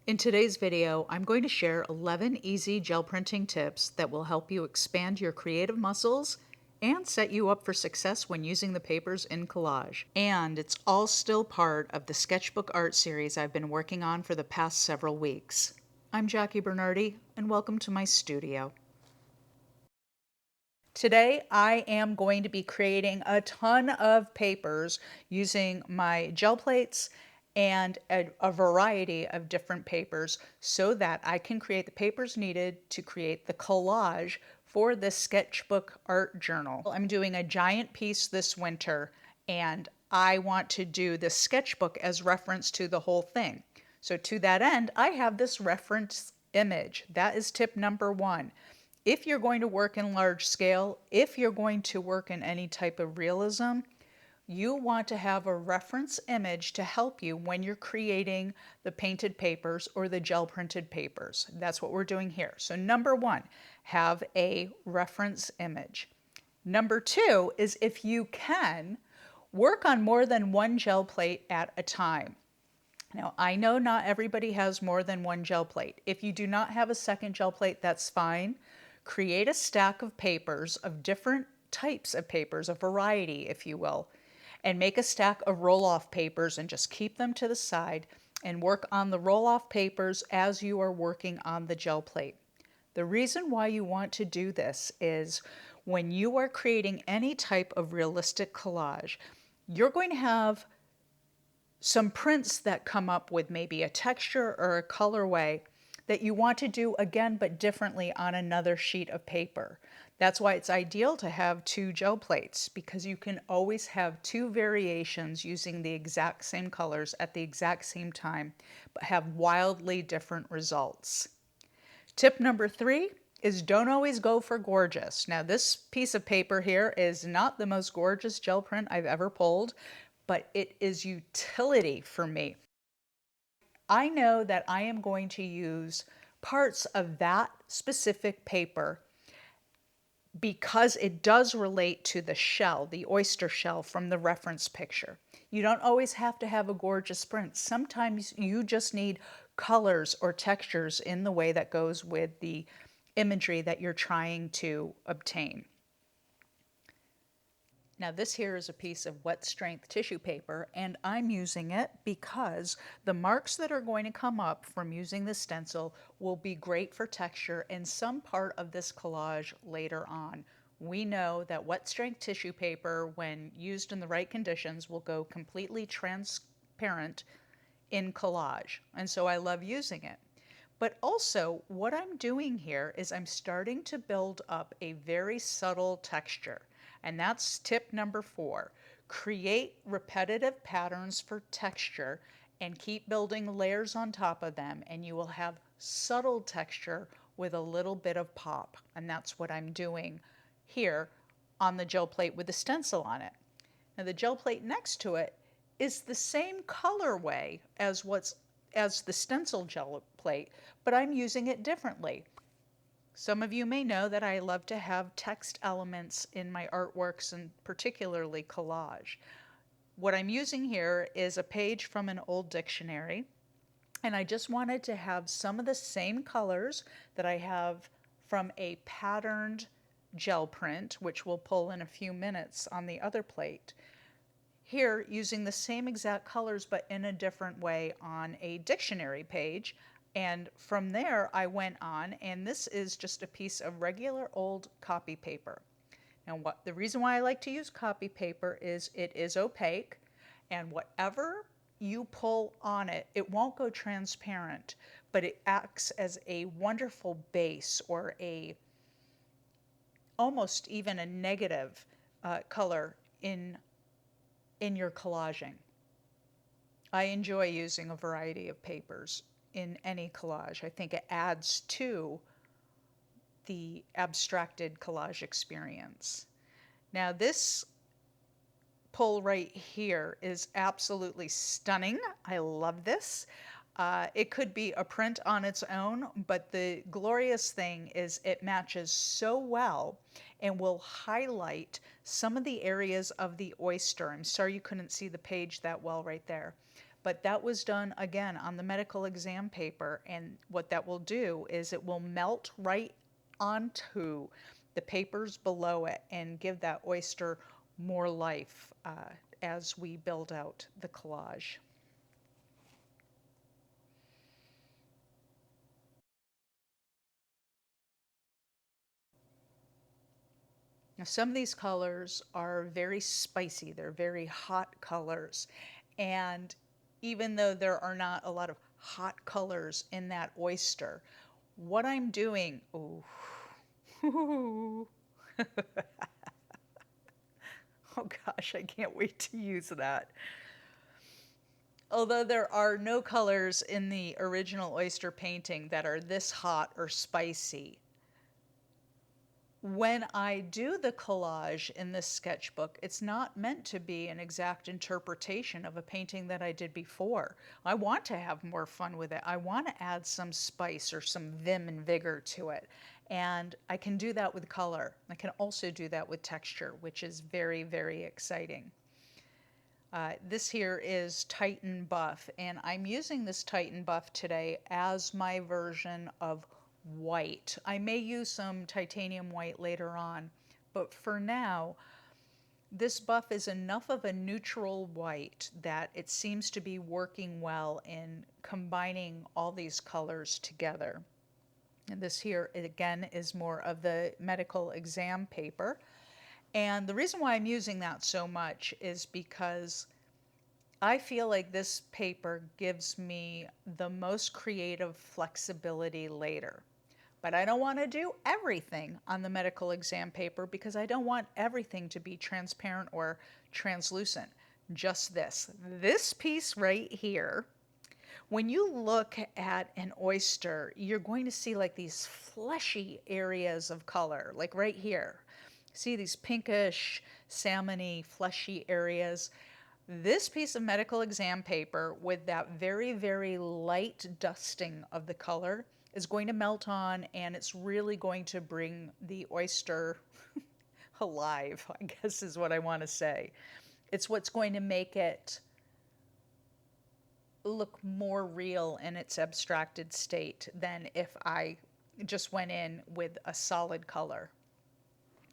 In today's video, I'm going to share 11 easy gel printing tips that will help you expand your creative muscles and set you up for success when using the papers in collage. And it's all still part of the sketchbook art series I've been working on for the past several weeks. I'm Jackie Bernardi, and welcome to my studio. Today, I am going to be creating a ton of papers using my gel plates and a variety of different papers so that I can create the papers needed to create the collage for this sketchbook art journal. I'm doing a giant piece this winter, and I want to do the sketchbook as reference to the whole thing. So to that end, I have this reference image. That is tip number one. If you're going to work in large scale, if you're going to work in any type of realism, you want to have a reference image to help you when you're creating the painted papers or the gel printed papers. That's what we're doing here. So number one, have a reference image. Number two is, if you can, work on more than one gel plate at a time. Now, I know not everybody has more than one gel plate. If you do not have a second gel plate, that's fine. Create a stack of papers of different types of papers, a variety, if you will, and make a stack of roll-off papers and just keep them to the side and work on the roll-off papers as you are working on the gel plate. The reason why you want to do this is when you are creating any type of realistic collage, you're going to have some prints that come up with maybe a texture or a colorway that you want to do again but differently on another sheet of paper. That's why it's ideal to have two gel plates, because you can always have two variations using the exact same colors at the exact same time but have wildly different results. Tip number three is, don't always go for gorgeous. Now, this piece of paper here is not the most gorgeous gel print I've ever pulled, but it is utility for me. I know that I am going to use parts of that specific paper because it does relate to the shell, the oyster shell from the reference picture. You don't always have to have a gorgeous print. Sometimes you just need colors or textures in the way that goes with the imagery that you're trying to obtain. Now, this here is a piece of wet strength tissue paper, and I'm using it because the marks that are going to come up from using the stencil will be great for texture in some part of this collage later on. We know that wet strength tissue paper, when used in the right conditions, will go completely transparent in collage, and so I love using it. But also, what I'm doing here is I'm starting to build up a very subtle texture. And that's tip number four. Create repetitive patterns for texture and keep building layers on top of them, and you will have subtle texture with a little bit of pop. And that's what I'm doing here on the gel plate with the stencil on it. Now, the gel plate next to it is the same colorway as the stencil gel plate, but I'm using it differently. Some of you may know that I love to have text elements in my artworks, and particularly collage. What I'm using here is a page from an old dictionary, and I just wanted to have some of the same colors that I have from a patterned gel print, which we'll pull in a few minutes on the other plate. Here, using the same exact colors but in a different way on a dictionary page. And from there, I went on, and this is just a piece of regular old copy paper. Now, the reason why I like to use copy paper is it is opaque, and whatever you pull on it, it won't go transparent, but it acts as a wonderful base, or almost even a negative color in your collaging. I enjoy using a variety of papers in any collage. I think it adds to the abstracted collage experience. Now, this pull right here is absolutely stunning. I love this. It could be a print on its own, but the glorious thing is it matches so well and will highlight some of the areas of the oyster. I'm sorry you couldn't see the page that well right there. But that was done again on the medical exam paper. And what that will do is it will melt right onto the papers below it and give that oyster more life as we build out the collage. Now, some of these colors are very spicy, they're very hot colors. And even though there are not a lot of hot colors in that oyster, what I'm doing, oh, oh gosh, I can't wait to use that. Although there are no colors in the original oyster painting that are this hot or spicy, when I do the collage in this sketchbook, it's not meant to be an exact interpretation of a painting that I did before. I want to have more fun with it. I want to add some spice or some vim and vigor to it. And I can do that with color. I can also do that with texture, which is very, very exciting. This here is Titan Buff, and I'm using this Titan Buff today as my version of white. I may use some titanium white later on, but for now, this buff is enough of a neutral white that it seems to be working well in combining all these colors together. And this here, again, is more of the medical exam paper. And the reason why I'm using that so much is because I feel like this paper gives me the most creative flexibility later. But I don't want to do everything on the medical exam paper because I don't want everything to be transparent or translucent. Just this. This piece right here, when you look at an oyster, you're going to see like these fleshy areas of color, like right here. See these pinkish, salmony, fleshy areas. This piece of medical exam paper with that very, very light dusting of the color is going to melt on, and it's really going to bring the oyster alive, I guess is what I want to say. It's what's going to make it look more real in its abstracted state than if I just went in with a solid color.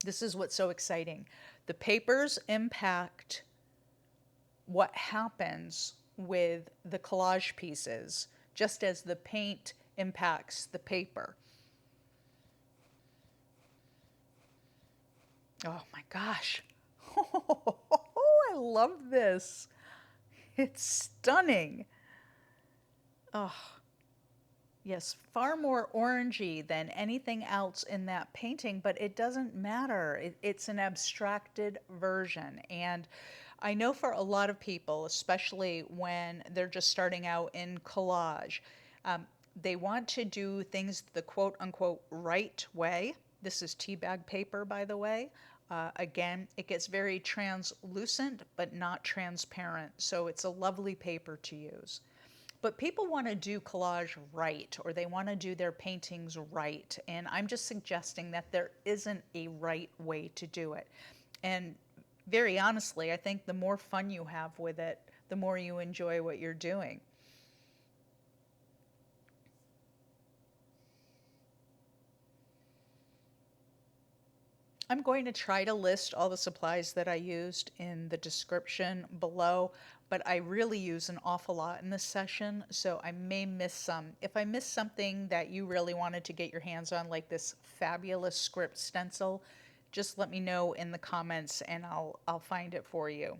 This is what's so exciting. The papers impact what happens with the collage pieces, just as the paint impacts the paper. Oh my gosh. Oh, I love this. It's stunning. Oh, yes, far more orangey than anything else in that painting, but it doesn't matter. It's an abstracted version. And I know for a lot of people, especially when they're just starting out in collage, they want to do things the quote unquote right way. This is tea bag paper, by the way. Again, it gets very translucent but not transparent, so it's a lovely paper to use. But people want to do collage right, or they want to do their paintings right. And I'm just suggesting that there isn't a right way to do it. And very honestly, I think the more fun you have with it, the more you enjoy what you're doing. I'm going to try to list all the supplies that I used in the description below, but I really use an awful lot in this session, so I may miss some. If I miss something that you really wanted to get your hands on, like this fabulous script stencil, just let me know in the comments and I'll find it for you.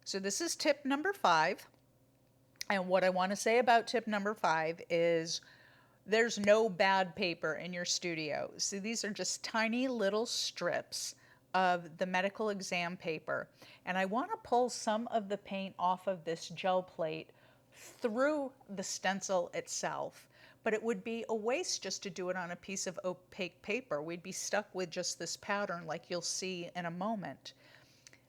So this is tip number 5. And what I want to say about tip number 5 is there's no bad paper in your studio. So these are just tiny little strips of the medical exam paper. And I want to pull some of the paint off of this gel plate through the stencil itself. But it would be a waste just to do it on a piece of opaque paper. We'd be stuck with just this pattern like you'll see in a moment.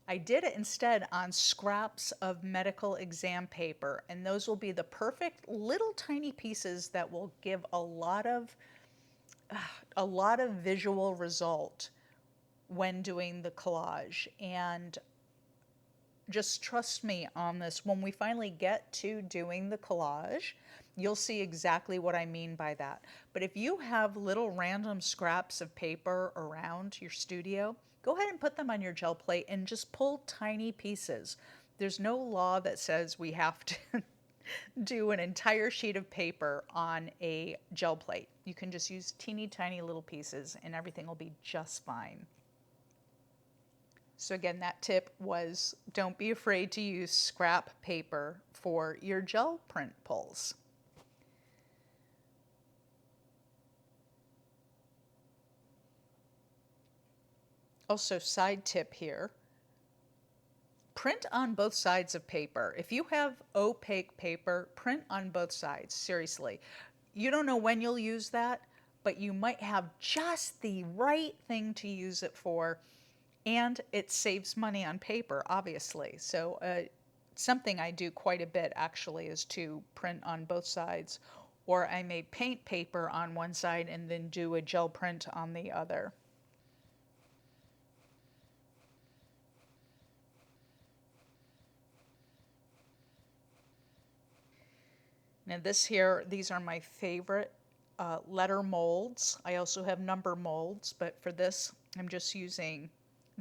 I did it instead on scraps of medical exam paper, and those will be the perfect little tiny pieces that will give a lot of visual result when doing the collage. And just trust me on this. When we finally get to doing the collage, you'll see exactly what I mean by that. But if you have little random scraps of paper around your studio, go ahead and put them on your gel plate and just pull tiny pieces. There's no law that says we have to do an entire sheet of paper on a gel plate. You can just use teeny tiny little pieces and everything will be just fine. So again, that tip was don't be afraid to use scrap paper for your gel print pulls. Also, side tip here, print on both sides of paper. If you have opaque paper, print on both sides, seriously. You don't know when you'll use that, but you might have just the right thing to use it for, and it saves money on paper, obviously. So something I do quite a bit actually is to print on both sides, or I may paint paper on one side and then do a gel print on the other. Now this here, these are my favorite letter molds. I also have number molds, but for this, I'm just using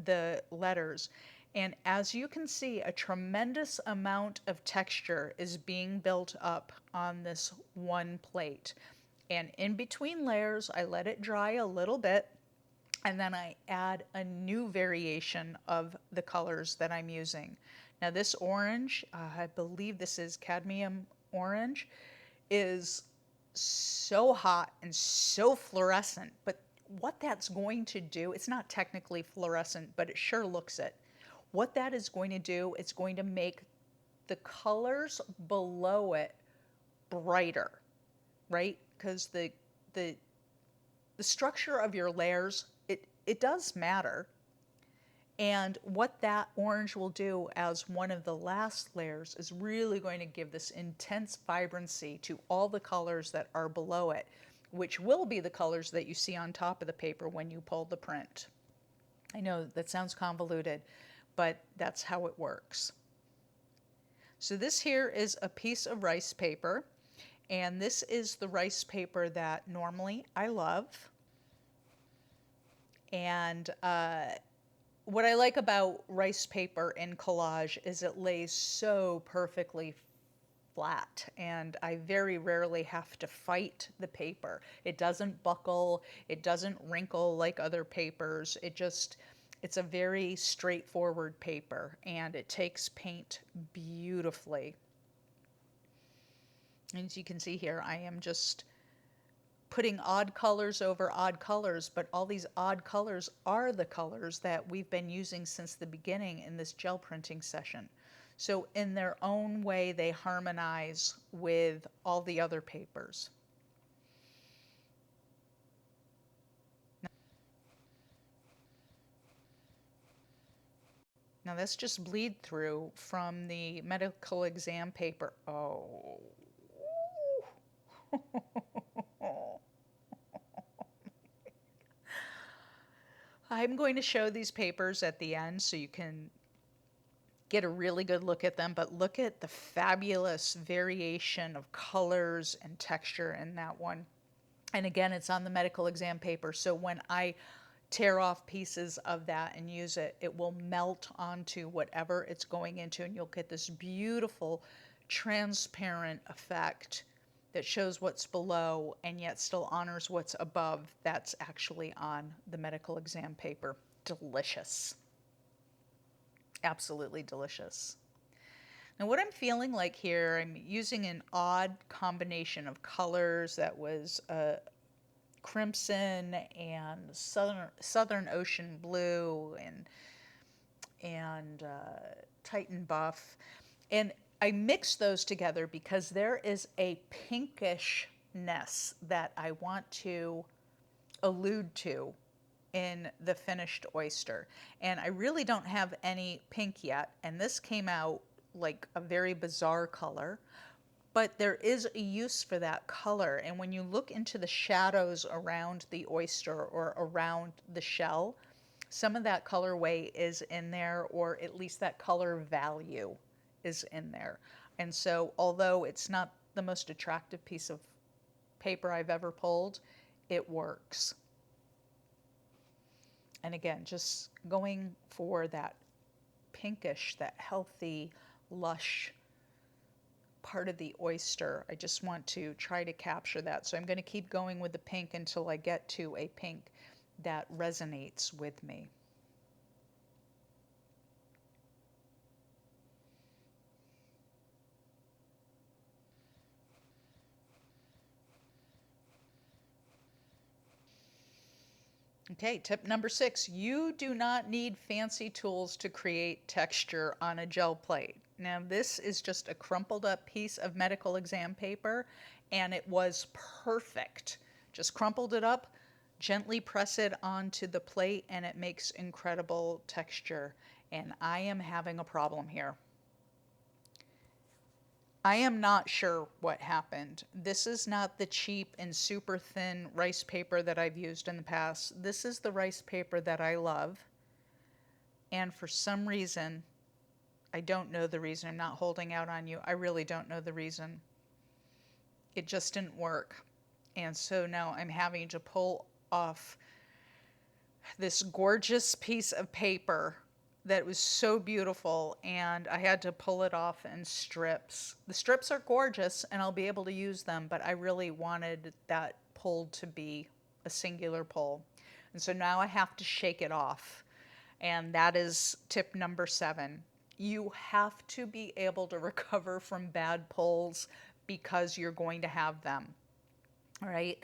the letters. And as you can see, a tremendous amount of texture is being built up on this one plate. And in between layers, I let it dry a little bit, and then I add a new variation of the colors that I'm using. Now this orange, I believe this is cadmium orange, is so hot and so fluorescent, but what that's going to do, it's not technically fluorescent, but it sure looks it. What that is going to do, it's going to make the colors below it brighter, right? Because the the structure of your layers, it does matter. And what that orange will do as one of the last layers is really going to give this intense vibrancy to all the colors that are below it, which will be the colors that you see on top of the paper when you pull the print. I know that sounds convoluted, but that's how it works. So this here is a piece of rice paper, and this is the rice paper that normally I love. And what I like about rice paper in collage is it lays so perfectly flat, and I very rarely have to fight the paper. It doesn't buckle, it doesn't wrinkle like other papers. It's a very straightforward paper, and it takes paint beautifully. And as you can see here, I am just putting odd colors over odd colors, but all these odd colors are the colors that we've been using since the beginning in this gel printing session. So in their own way, they harmonize with all the other papers. Now that's just bleed through from the medical exam paper. Oh. I'm going to show these papers at the end so you can get a really good look at them, but look at the fabulous variation of colors and texture in that one. And again, it's on the medical exam paper, so when I tear off pieces of that and use it, it will melt onto whatever it's going into, and you'll get this beautiful transparent effect that shows what's below and yet still honors what's above that's actually on the medical exam paper. Delicious. Absolutely delicious. Now what I'm feeling like here, I'm using an odd combination of colors that was crimson and southern ocean blue and Titan buff. And I mix those together because there is a pinkishness that I want to allude to in the finished oyster. And I really don't have any pink yet, and this came out like a very bizarre color, but there is a use for that color. And when you look into the shadows around the oyster or around the shell, some of that colorway is in there, or at least that color value is in there. And so, although it's not the most attractive piece of paper I've ever pulled, it works. And again, just going for that pinkish, that healthy, lush part of the oyster. I just want to try to capture that. So I'm going to keep going with the pink until I get to a pink that resonates with me. Okay, tip number 6, you do not need fancy tools to create texture on a gel plate. Now, this is just a crumpled up piece of medical exam paper, and it was perfect. Just crumpled it up, gently press it onto the plate, and it makes incredible texture. And I am having a problem here. I am not sure what happened. This is not the cheap and super thin rice paper that I've used in the past. This is the rice paper that I love. And for some reason, I don't know the reason. I'm not holding out on you. I really don't know the reason. It just didn't work. And so now I'm having to pull off this gorgeous piece of paper that was so beautiful, and I had to pull it off in strips. The strips are gorgeous and I'll be able to use them, but I really wanted that pull to be a singular pull. And so now I have to shake it off. And that is tip number 7. You have to be able to recover from bad pulls because you're going to have them. All right?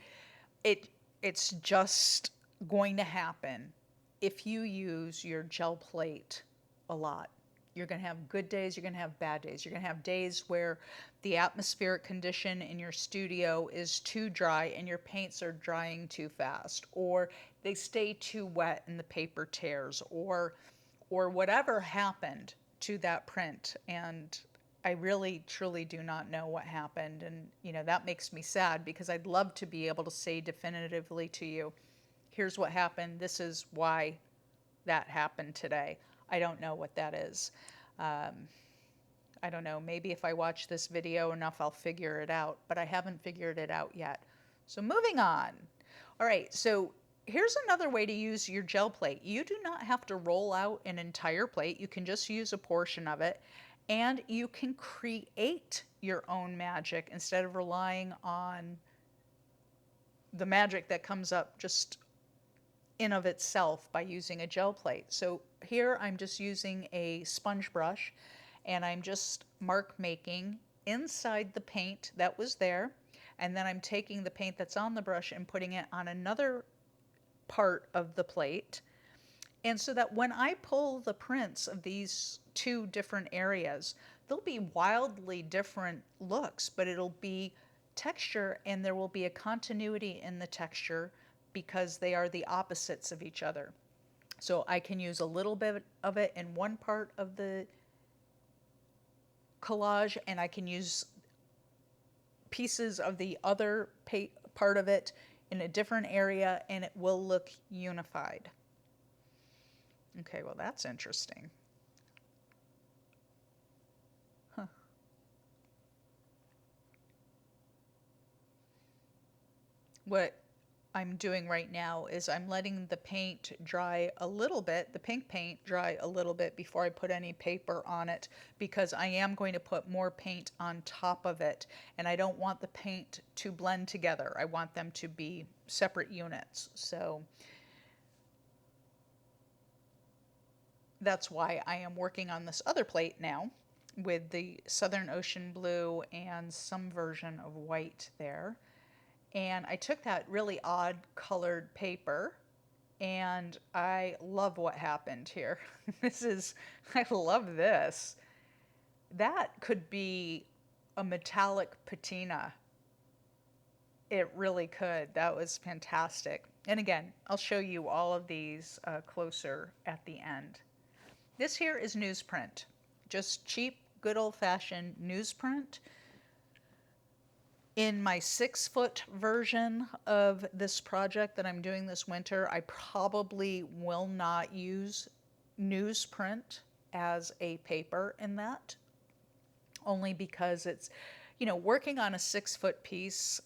It's just going to happen if you use your gel plate a lot. You're going to have good days, you're going to have bad days. You're going to have days where the atmospheric condition in your studio is too dry and your paints are drying too fast, or they stay too wet and the paper tears, or whatever happened to that print. And I really truly do not know what happened, and that makes me sad because I'd love to be able to say definitively to you, here's what happened, this is why that happened today. I don't know what that is. I don't know, maybe if I watch this video enough I'll figure it out, but I haven't figured it out yet. So moving on. All right, so here's another way to use your gel plate. You do not have to roll out an entire plate. You can just use a portion of it, and you can create your own magic instead of relying on the magic that comes up just in of itself by using a gel plate. So here I'm just using a sponge brush, and I'm just mark making inside the paint that was there, and then I'm taking the paint that's on the brush and putting it on another part of the plate. And so that when I pull the prints of these two different areas, they'll be wildly different looks, but it'll be texture, and there will be a continuity in the texture because they are the opposites of each other. So I can use a little bit of it in one part of the collage, and I can use pieces of the other part of it in a different area, and it will look unified. Okay, well, that's interesting. Huh. What I'm doing right now is I'm letting the paint dry a little bit, the pink paint dry a little bit before I put any paper on it, because I am going to put more paint on top of it, and I don't want the paint to blend together. I want them to be separate units. So that's why I am working on this other plate now with the Southern Ocean blue and some version of white there. And I took that really odd colored paper, and I love what happened here. I love this. That could be a metallic patina. It really could. That was fantastic. And again, I'll show you all of these closer at the end. This here is newsprint, just cheap, good old-fashioned newsprint. In my 6-foot version of this project that I'm doing this winter, I probably will not use newsprint as a paper in that, only because it's, working on a 6-foot piece,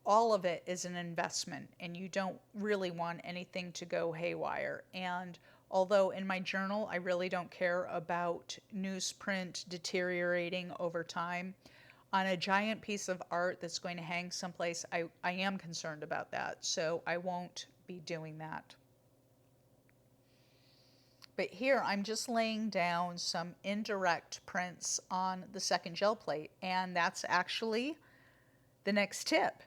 all of it is an investment and you don't really want anything to go haywire. And although in my journal I really don't care about newsprint deteriorating over time, on a giant piece of art that's going to hang someplace, I am concerned about that. So I won't be doing that. But here I'm just laying down some indirect prints on the second gel plate. And that's actually the next tip,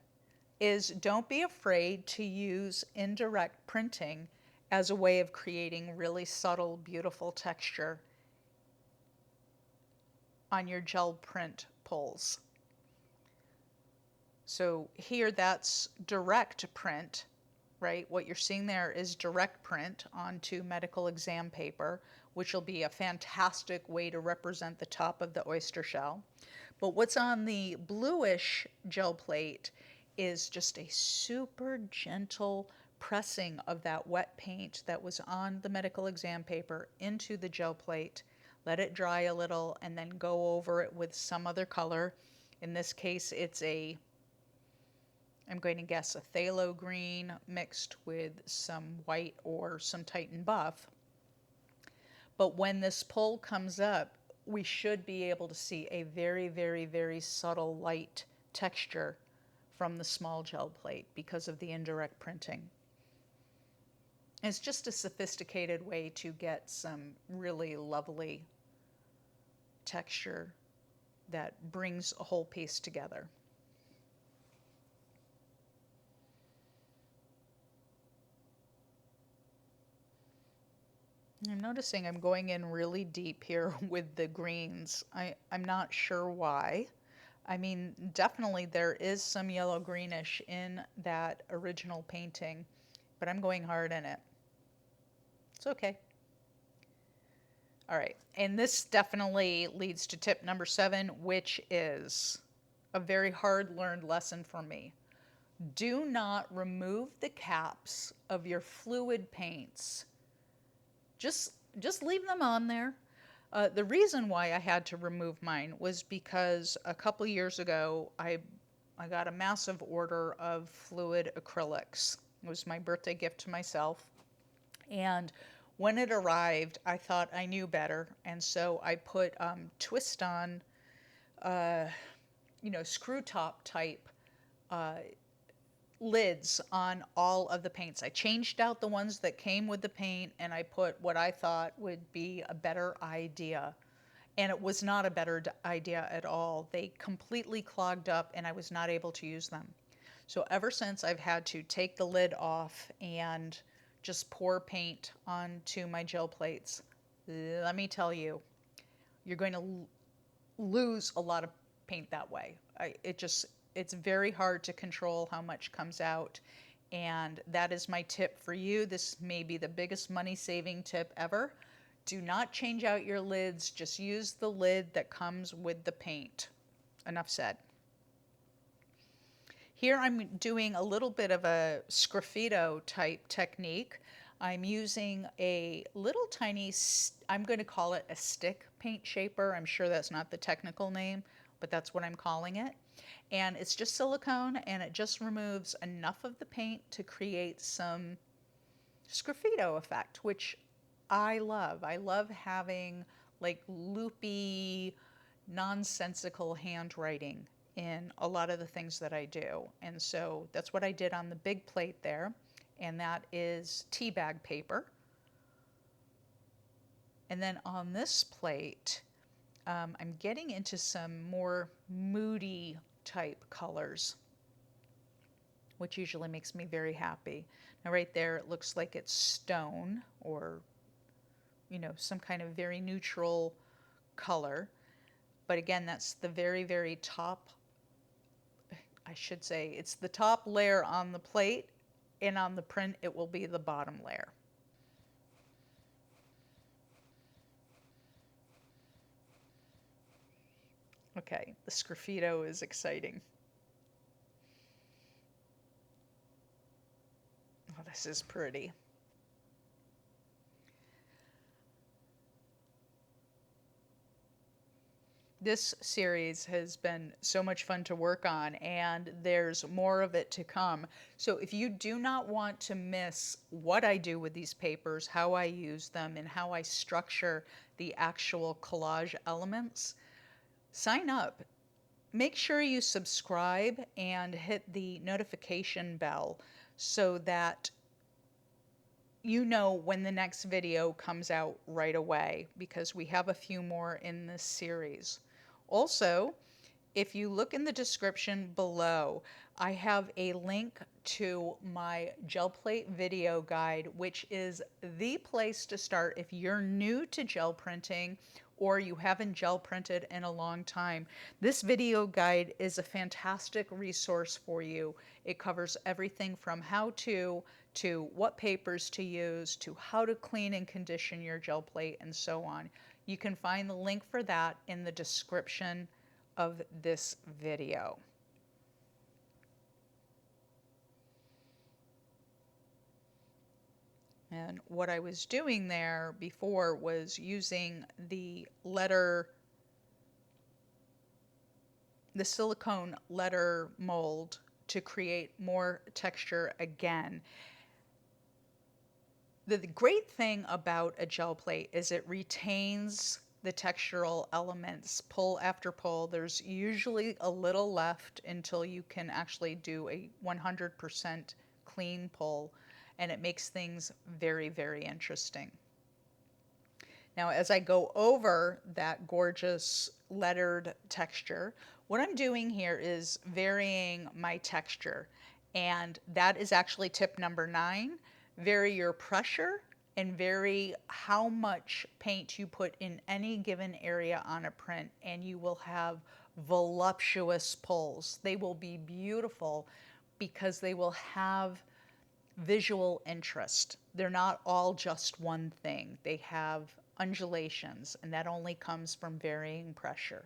is don't be afraid to use indirect printing as a way of creating really subtle, beautiful texture on your gel print pulls. So here that's direct print, right? What you're seeing there is direct print onto medical exam paper, which will be a fantastic way to represent the top of the oyster shell. But what's on the bluish gel plate is just a super gentle pressing of that wet paint that was on the medical exam paper into the gel plate. Let it dry a little and then go over it with some other color. In this case, I'm going to guess a phthalo green mixed with some white or some Titan buff. But when this pull comes up, we should be able to see a very, very, very subtle light texture from the small gel plate because of the indirect printing. It's just a sophisticated way to get some really lovely texture that brings a whole piece together. I'm noticing I'm going in really deep here with the greens. I'm not sure why. I mean, definitely there is some yellow greenish in that original painting, but I'm going hard in it. It's okay. All right, and this definitely leads to tip number 7, which is a very hard learned lesson for me. Do not remove the caps of your fluid paints. Just leave them on there. The reason why I had to remove mine was because a couple years ago I got a massive order of fluid acrylics. It was my birthday gift to myself. And when it arrived, I thought I knew better. And so I put twist on, screw top type lids on all of the paints. I changed out the ones that came with the paint and I put what I thought would be a better idea. And it was not a better idea at all. They completely clogged up and I was not able to use them. So ever since, I've had to take the lid off and just pour paint onto my gel plates. Let me tell you, you're going to lose a lot of paint that way. It's very hard to control how much comes out. And that is my tip for you. This may be the biggest money saving tip ever. Do not change out your lids. Just use the lid that comes with the paint. Enough said. Here I'm doing a little bit of a sgraffito type technique. I'm using a little tiny, I'm going to call it a stick paint shaper. I'm sure that's not the technical name, but that's what I'm calling it. And it's just silicone and it just removes enough of the paint to create some sgraffito effect, which I love. I love having like loopy, nonsensical handwriting in a lot of the things that I do. And so that's what I did on the big plate there. And that is tea bag paper. And then on this plate, I'm getting into some more moody type colors, which usually makes me very happy. Now right there, it looks like it's stone or, some kind of very neutral color. But again, that's the very, very top, I should say, it's the top layer on the plate, and on the print it will be the bottom layer. Okay, the sgraffito is exciting. This is pretty. This series has been so much fun to work on, and there's more of it to come. So if you do not want to miss what I do with these papers, how I use them, and how I structure the actual collage elements, sign up. Make sure you subscribe and hit the notification bell so that you know when the next video comes out right away, because we have a few more in this series. Also, if you look in the description below, I have a link to my gel plate video guide, which is the place to start if you're new to gel printing or you haven't gel printed in a long time. This video guide is a fantastic resource for you. It covers everything from how to what papers to use, to how to clean and condition your gel plate, and so on. You can find the link for that in the description of this video. And what I was doing there before was using the silicone letter mold to create more texture again. The great thing about a gel plate is it retains the textural elements pull after pull. There's usually a little left until you can actually do a 100% clean pull, and it makes things very, very interesting. Now, as I go over that gorgeous lettered texture, what I'm doing here is varying my texture. And that is actually tip number 9. Vary your pressure and vary how much paint you put in any given area on a print, and you will have voluptuous pulls. They will be beautiful because they will have visual interest. They're not all just one thing. They have undulations, and that only comes from varying pressure.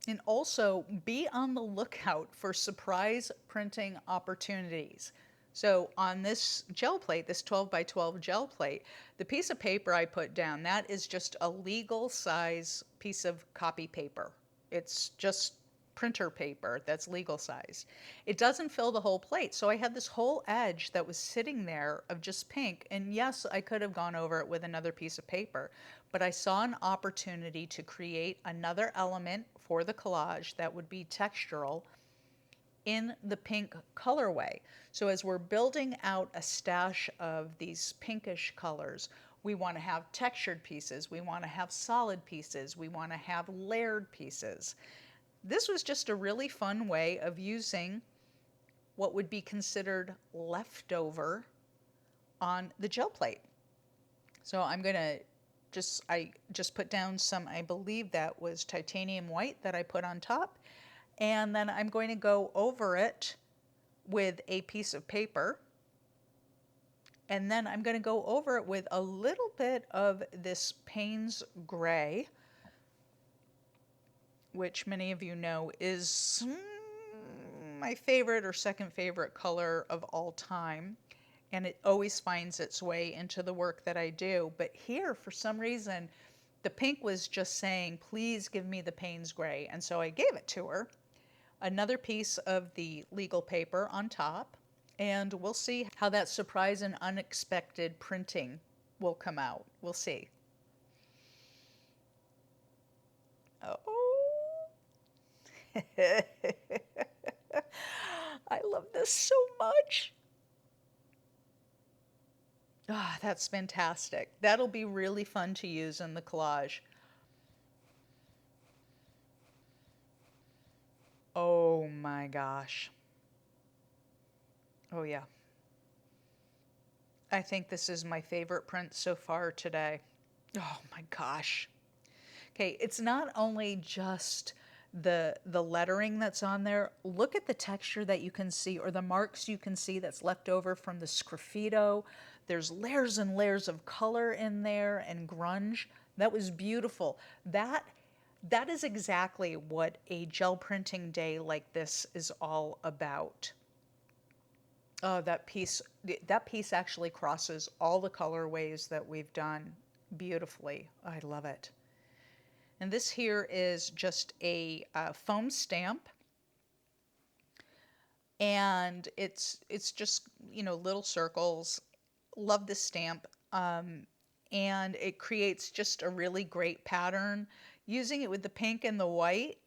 And also be on the lookout for surprise printing opportunities. So on this gel plate, this 12 by 12 gel plate, the piece of paper I put down, that is just a legal size piece of copy paper. It's just printer paper that's legal size. It doesn't fill the whole plate. So I had this whole edge that was sitting there of just pink. And yes, I could have gone over it with another piece of paper, but I saw an opportunity to create another element for the collage that would be textural in the pink colorway. So as we're building out a stash of these pinkish colors, we want to have textured pieces, we want to have solid pieces, we want to have layered pieces. This was just a really fun way of using what would be considered leftover on the gel plate. So I'm going to I just put down some, I believe that was titanium white that I put on top. And then I'm going to go over it with a piece of paper. And then I'm going to go over it with a little bit of this Payne's Gray, which many of you know is my favorite or second favorite color of all time. And it always finds its way into the work that I do. But here, for some reason, the pink was just saying, please give me the Payne's Gray. And so I gave it to her. Another piece of the legal paper on top. And we'll see how that surprise and unexpected printing will come out. We'll see. Oh. I love this so much. Ah, that's fantastic. That'll be really fun to use in the collage. Oh my gosh. Oh yeah. I think this is my favorite print so far today. Oh my gosh. Okay, it's not only just the lettering that's on there. Look at the texture that you can see, or the marks you can see that's left over from the sgraffito. There's layers and layers of color in there and grunge. That was beautiful. That is exactly what a gel printing day like this is all about. Oh, that piece actually crosses all the colorways that we've done beautifully. I love it. And this here is just a foam stamp, and it's just, little circles. Love this stamp. And it creates just a really great pattern. Using it with the pink and the white,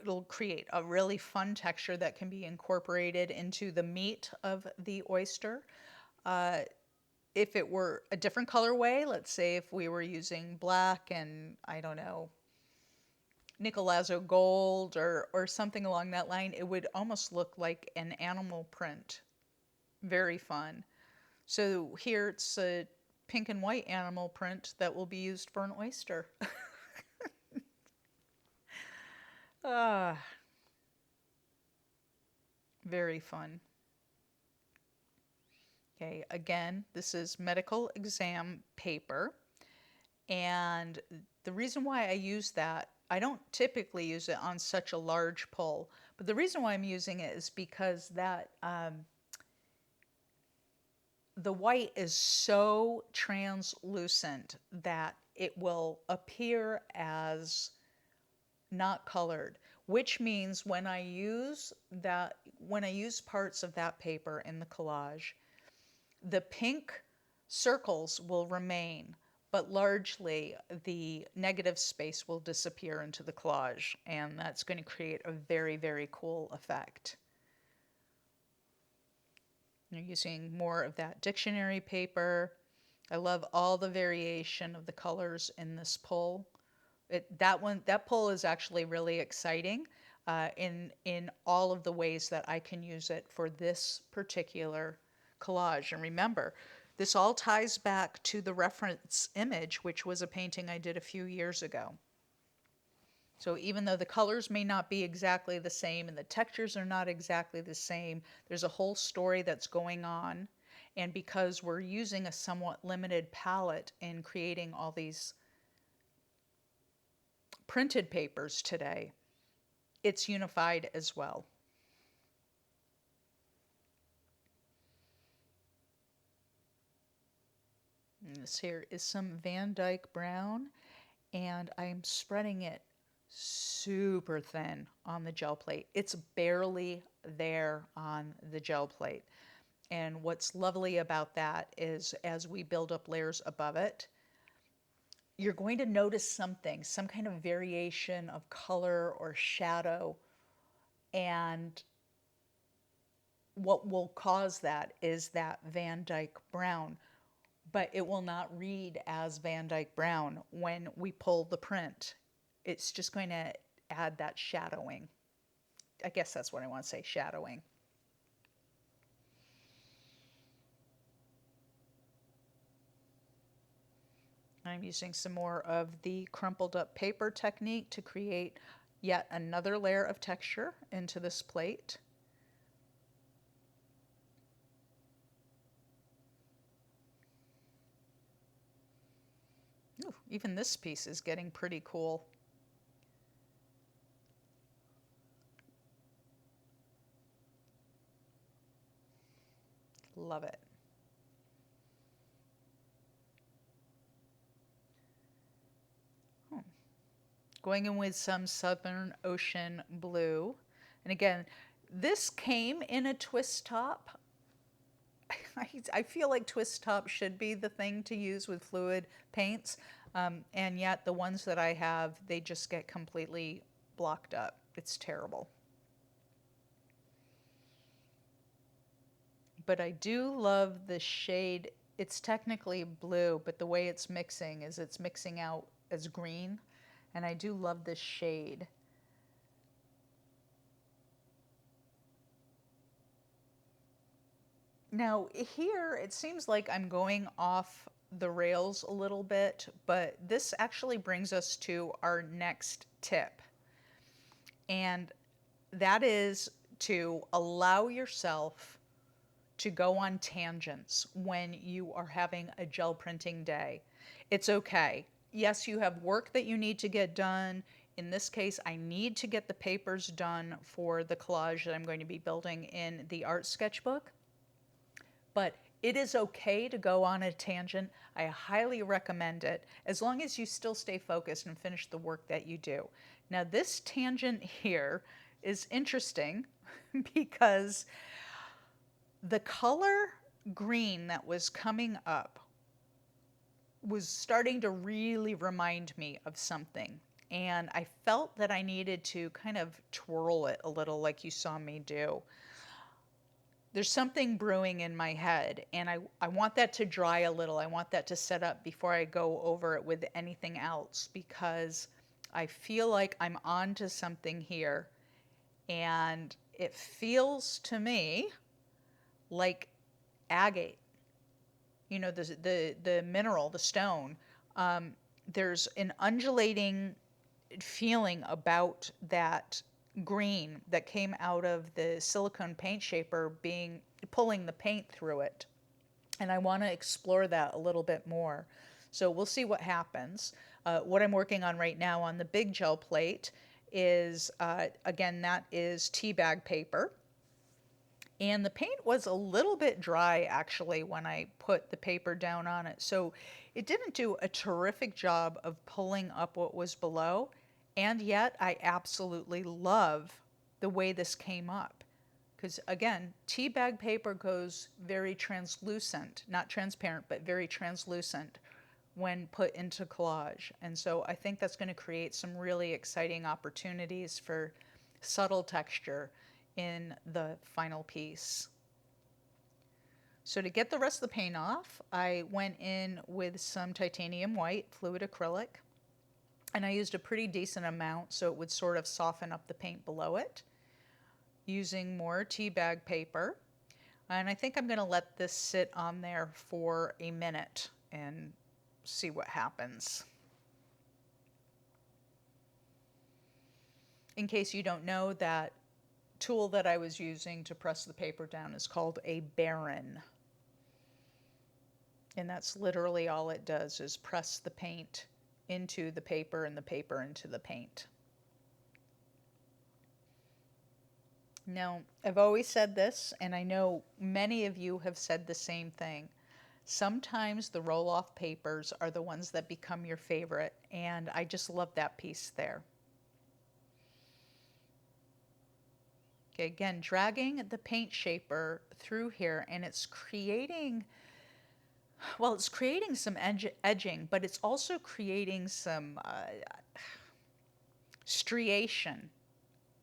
it'll create a really fun texture that can be incorporated into the meat of the oyster. If it were a different colorway, let's say if we were using black and, I don't know, Nicolazzo gold or something along that line, it would almost look like an animal print. Very fun. So here it's a pink and white animal print that will be used for an oyster. Ah, very fun. Okay, again, this is medical exam paper. And the reason why I use that, I don't typically use it on such a large pull, but the reason why I'm using it is because that the white is so translucent that it will appear as not colored, which means when I use parts of that paper in the collage, the pink circles will remain, but largely the negative space will disappear into the collage, and that's going to create a very, very cool effect. You're using more of that dictionary paper. I love all the variation of the colors in this pull. That pull is actually really exciting in all of the ways that I can use it for this particular collage. And remember, this all ties back to the reference image, which was a painting I did a few years ago. So even though the colors may not be exactly the same and the textures are not exactly the same, there's a whole story that's going on. And because we're using a somewhat limited palette in creating all these printed papers today, it's unified as well. And this here is some Van Dyke Brown, and I'm spreading it super thin on the gel plate. It's barely there on the gel plate. And what's lovely about that is as we build up layers above it, you're going to notice something, some kind of variation of color or shadow. And what will cause that is that Van Dyke Brown, but it will not read as Van Dyke Brown when we pull the print. It's just going to add that shadowing. I guess that's what I want to say, shadowing. I'm using some more of the crumpled up paper technique to create yet another layer of texture into this plate. Ooh, even this piece is getting pretty cool. Love it. Going in with some Southern Ocean blue. And again, this came in a twist top. I feel like twist top should be the thing to use with fluid paints, and yet the ones that I have, they just get completely blocked up. It's terrible. But I do love the shade. It's technically blue, but the way it's mixing is it's mixing out as green, and I do love this shade. Now, here it seems like I'm going off the rails a little bit, but this actually brings us to our next tip. And that is to allow yourself to go on tangents when you are having a gel printing day. It's okay. Yes, you have work that you need to get done. In this case, I need to get the papers done for the collage that I'm going to be building in the art sketchbook. But it is okay to go on a tangent. I highly recommend it, as long as you still stay focused and finish the work that you do. Now, this tangent here is interesting because the color green that was coming up was starting to really remind me of something. And I felt that I needed to kind of twirl it a little, like you saw me do. There's something brewing in my head, and I want that to dry a little. I want that to set up before I go over it with anything else, because I feel like I'm on to something here, and it feels to me like agate. You know, the mineral, the stone. There's an undulating feeling about that green that came out of the silicone paint shaper being pulling the paint through it. And I want to explore that a little bit more. So we'll see what happens. What I'm working on right now on the big gel plate is, again, that is tea bag paper. And the paint was a little bit dry actually when I put the paper down on it. So it didn't do a terrific job of pulling up what was below. And yet I absolutely love the way this came up. Because again, tea bag paper goes very translucent, not transparent, but very translucent when put into collage. And so I think that's going to create some really exciting opportunities for subtle texture in the final piece. So to get the rest of the paint off, I went in with some titanium white fluid acrylic, and I used a pretty decent amount so it would sort of soften up the paint below it, using more tea bag paper. And I think I'm going to let this sit on there for a minute and see what happens. In case you don't know, that tool that I was using to press the paper down is called a brayer. And that's literally all it does, is press the paint into the paper and the paper into the paint. Now, I've always said this, and I know many of you have said the same thing. Sometimes the roll-off papers are the ones that become your favorite, and I just love that piece there. Okay, again, dragging the paint shaper through here, and it's creating, well, it's creating some edging, but it's also creating some striation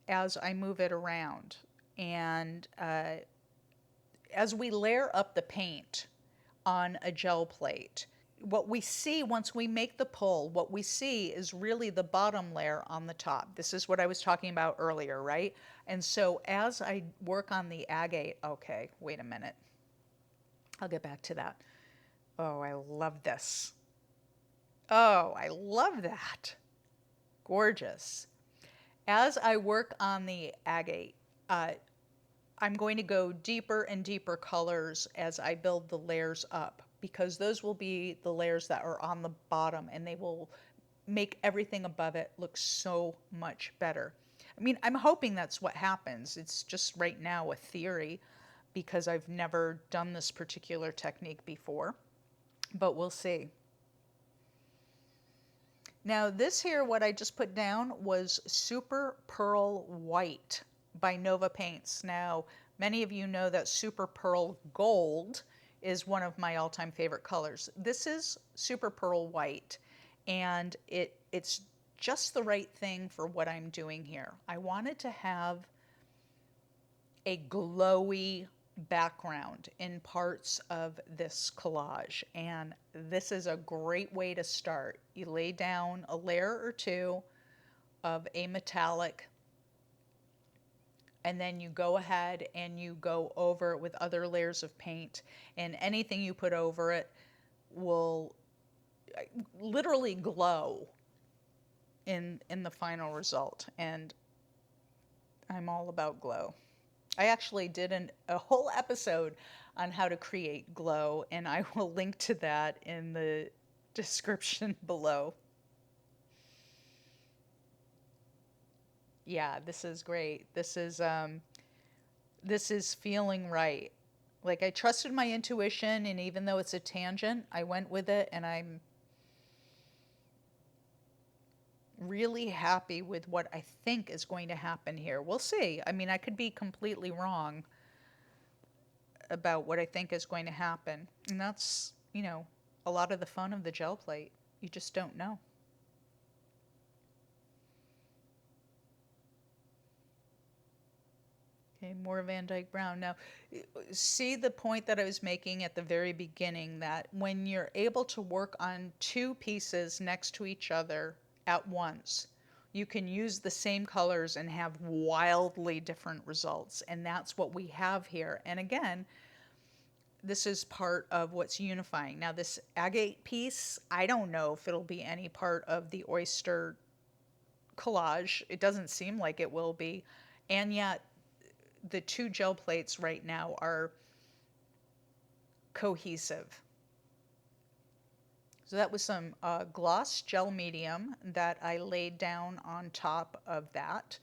as I move it around. And as we layer up the paint on a gel plate, what we see once we make the pull, what we see is really the bottom layer on the top. This is what I was talking about earlier, right? And so as I work on the agate, okay, wait a minute. I'll get back to that. Oh, I love this. Oh, I love that. Gorgeous. As I work on the agate, I'm going to go deeper and deeper colors as I build the layers up, because those will be the layers that are on the bottom, and they will make everything above it look so much better. I mean, I'm hoping that's what happens. It's just right now a theory, because I've never done this particular technique before, but we'll see. Now this here, what I just put down was Super Pearl White by Nova Paints. Now, many of you know that Super Pearl Gold is one of my all-time favorite colors. This is Super Pearl White, and it's just the right thing for what I'm doing here. I wanted to have a glowy background in parts of this collage, and this is a great way to start. You lay down a layer or two of a metallic, and then you go ahead and you go over it with other layers of paint, and anything you put over it will literally glow in the final result. And I'm all about glow. I actually did a whole episode on how to create glow, and I will link to that in the description below. Yeah, this is great. This is feeling right. Like I trusted my intuition, and even though it's a tangent, I went with it, and I'm really happy with what I think is going to happen here. We'll see. I mean, I could be completely wrong about what I think is going to happen. And that's, a lot of the fun of the gel plate. You just don't know. Okay, more Van Dyke Brown. Now, see the point that I was making at the very beginning that when you're able to work on two pieces next to each other at once, you can use the same colors and have wildly different results. And that's what we have here. And again, this is part of what's unifying. Now, this agate piece, I don't know if it'll be any part of the oyster collage. It doesn't seem like it will be. And yet, the two gel plates right now are cohesive. So that was some gloss gel medium that I laid down on top of that,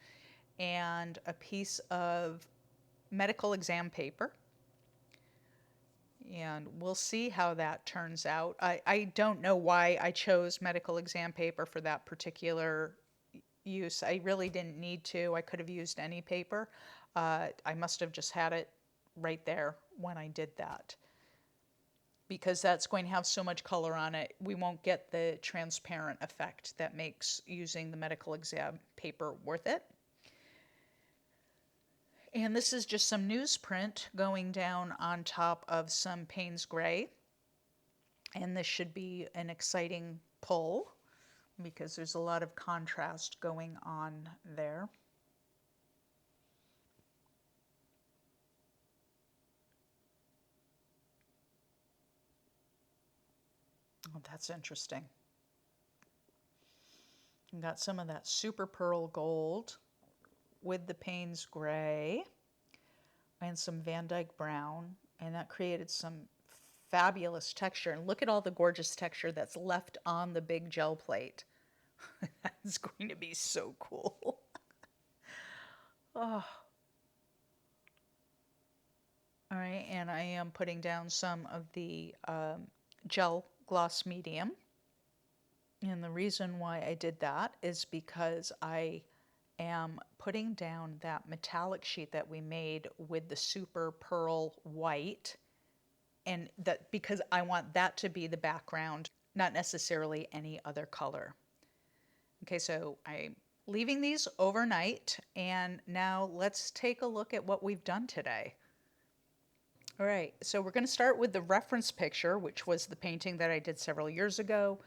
and a piece of medical exam paper. And we'll see how that turns out. I don't know why I chose medical exam paper for that particular use. I really didn't need to. I could have used any paper. I must have just had it right there when I did that, because that's going to have so much color on it, we won't get the transparent effect that makes using the medical exam paper worth it. And this is just some newsprint going down on top of some Payne's Gray. And this should be an exciting pull because there's a lot of contrast going on there. Oh, that's interesting. You got some of that super pearl gold with the Payne's Gray and some Van Dyke Brown, and that created some fabulous texture. And look at all the gorgeous texture that's left on the big gel plate. That's going to be so cool. Oh, all right, and I am putting down some of the gel gloss medium. And the reason why I did that is because I am putting down that metallic sheet that we made with the super pearl white, and that because I want that to be the background, not necessarily any other color. Okay, so I'm leaving these overnight, and now let's take a look at what we've done today. All right, so we're going to start with the reference picture, which was the painting that I did several years ago.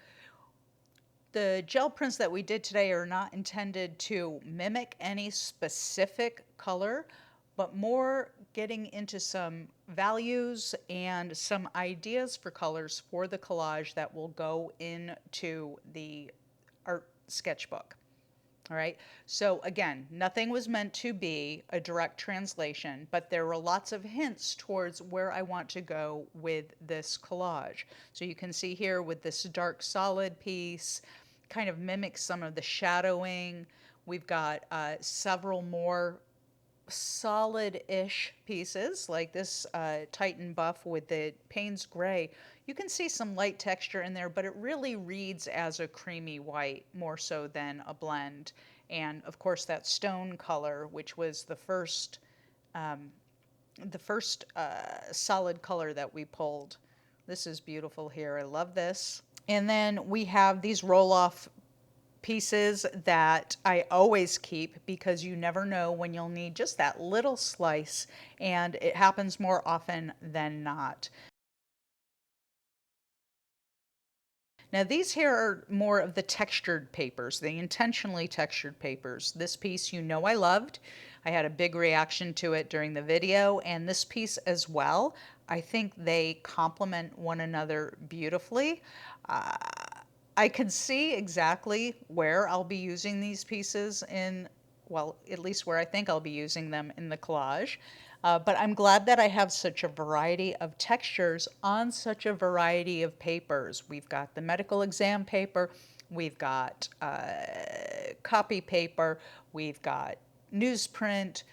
The gel prints that we did today are not intended to mimic any specific color, but more getting into some values and some ideas for colors for the collage that will go into the art sketchbook. All right. So again, nothing was meant to be a direct translation, but there were lots of hints towards where I want to go with this collage. So you can see here with this dark solid piece, kind of mimics some of the shadowing. We've got several more solid-ish pieces like this Titan buff with the Payne's Gray. You can see some light texture in there, but it really reads as a creamy white more so than a blend. And of course that stone color, which was the first solid color that we pulled. This is beautiful here. I love this. And then we have these roll-off pieces that I always keep because you never know when you'll need just that little slice, and it happens more often than not. Now these here are more of the textured papers, the intentionally textured papers. This piece I loved. I had a big reaction to it during the video, and this piece as well. I think they complement one another beautifully. I can see exactly where I'll be using these pieces in, well, at least where I think I'll be using them in the collage. But I'm glad that I have such a variety of textures on such a variety of papers. We've got the medical exam paper, we've got copy paper, we've got newsprint.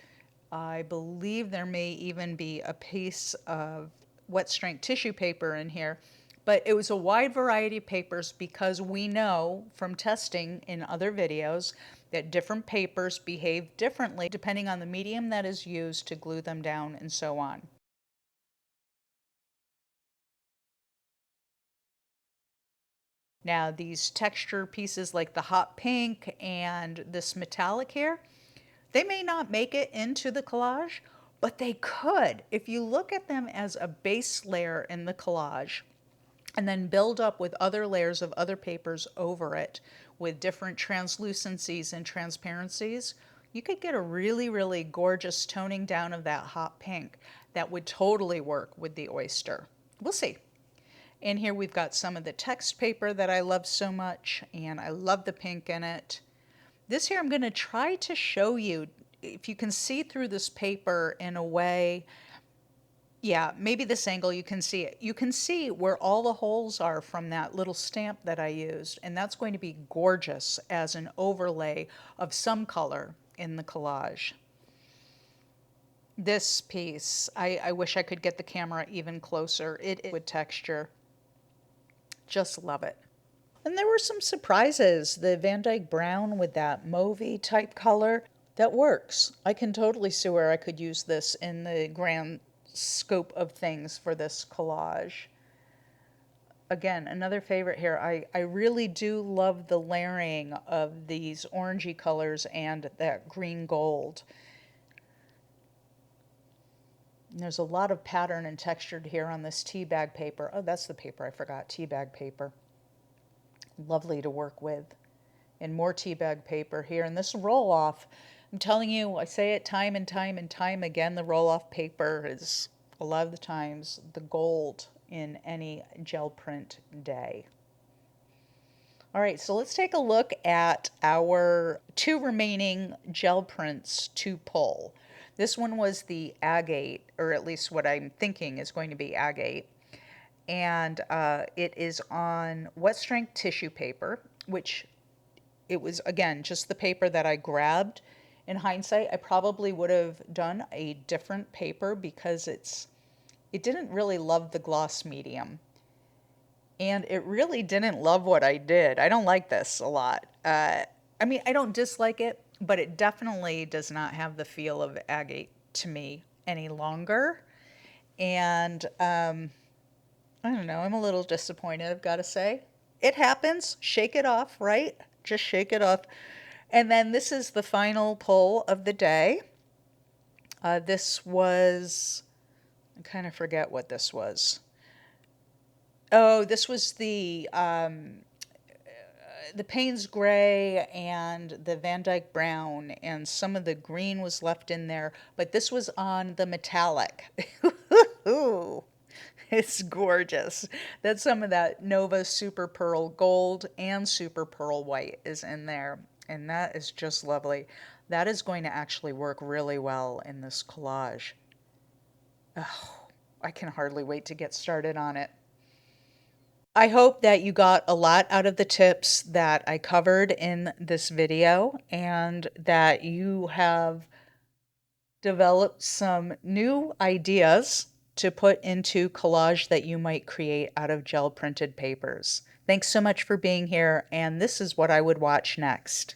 I believe there may even be a piece of wet strength tissue paper in here. But it was a wide variety of papers because we know from testing in other videos that different papers behave differently depending on the medium that is used to glue them down and so on. Now, these texture pieces like the hot pink and this metallic here, they may not make it into the collage, but they could if you look at them as a base layer in the collage and then build up with other layers of other papers over it with different translucencies and transparencies. You could get a really, really gorgeous toning down of that hot pink that would totally work with the oyster. We'll see. And here we've got some of the text paper that I love so much, and I love the pink in it. This here I'm going to try to show you if you can see through this paper in a way. Yeah, maybe this angle you can see it. You can see where all the holes are from that little stamp that I used, and that's going to be gorgeous as an overlay of some color in the collage. This piece, I wish I could get the camera even closer. It with texture. Just love it. And there were some surprises. The Van Dyke Brown with that mauvey type color, that works. I can totally see where I could use this in the grand scope of things for this collage. Again, another favorite here. I really do love the layering of these orangey colors and that green gold. There's a lot of pattern and texture here on this tea bag paper. Oh, that's the paper I forgot, tea bag paper. Lovely to work with. And more tea bag paper here. And this roll-off, I'm telling you, I say it time and time and time again, the roll-off paper is a lot of the times the gold in any gel print day. All right, so let's take a look at our two remaining gel prints to pull. This one was the agate, or at least what I'm thinking is going to be agate. And it is on wet strength tissue paper, which it was, again, just the paper that I grabbed. In hindsight, I probably would have done a different paper because it didn't really love the gloss medium. And it really didn't love what I did. I don't like this a lot. I mean, I don't dislike it, but it definitely does not have the feel of agate to me any longer. And I don't know, I'm a little disappointed, I've got to say. It happens. Shake it off, right? Just shake it off. And then this is the final pull of the day. This was, I kind of forget what this was. Oh, this was the Payne's Gray and the Van Dyke Brown, and some of the green was left in there, but this was on the metallic. Ooh, it's gorgeous. That's some of that Nova Super Pearl Gold and Super Pearl White is in there, and that is just lovely. That is going to actually work really well in this collage. Oh, I can hardly wait to get started on it. I hope that you got a lot out of the tips that I covered in this video and that you have developed some new ideas to put into collage that you might create out of gel printed papers. Thanks so much for being here, and this is what I would watch next.